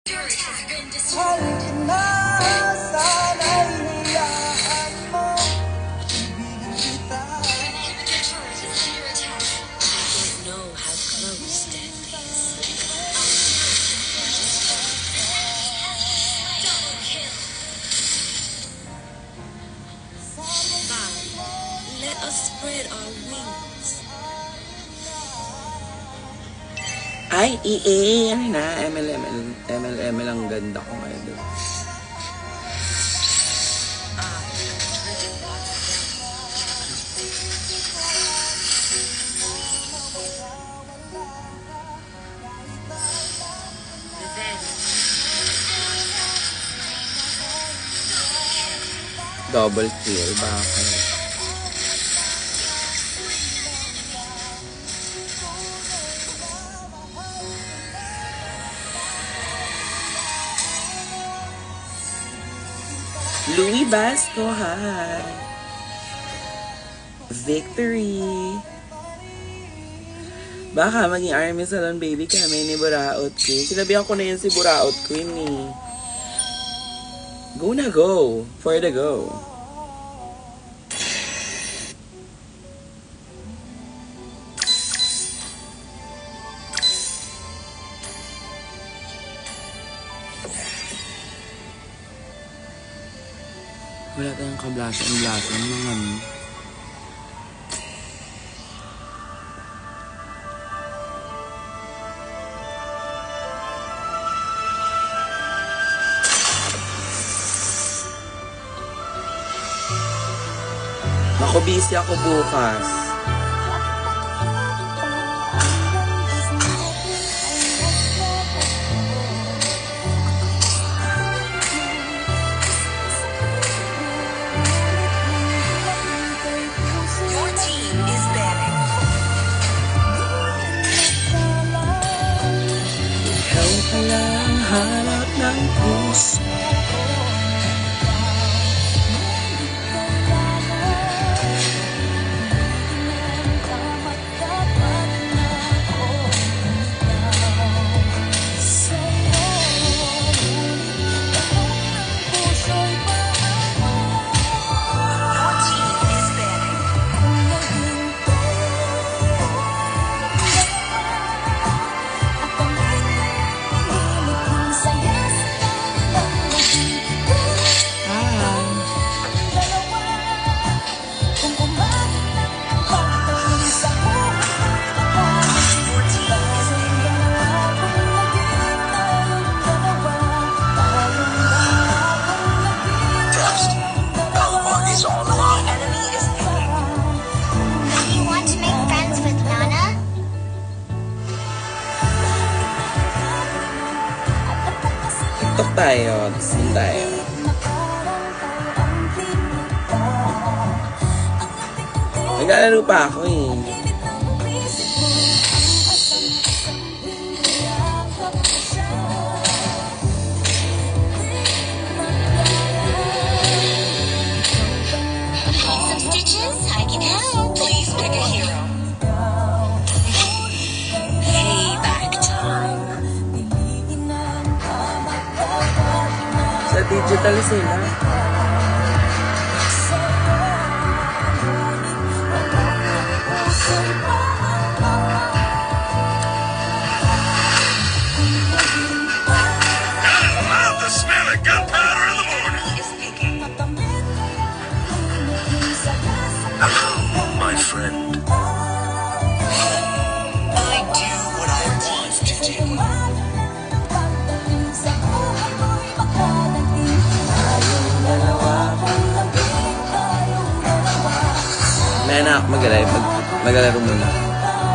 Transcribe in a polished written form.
Halina, sana'y hiyaan mo. Ibigin kita. Don't know how close death is. Double kill. Bob, let us spread our wings. Ay, EA, ano na, ML ang ganda ko ngayon. Double kill, bakit? Louis Basco, hi! Victory! Baka maging Army Salon baby kami ni Buraot Queen. Sinabihan ko na yun si Buraot Queen eh. Go na go! For the go! Wala tayong kablasan-blasan ng ano. Naku, busy ako bukas. Hanap ng puso. TikTok tayo. Tingin tayo. Naglalaro pa ako eh. Some stitches? I can help. Please pick a hero. Payback time. Sa digital sila. My friend. I do what I want to do. Menak, magalaro muna.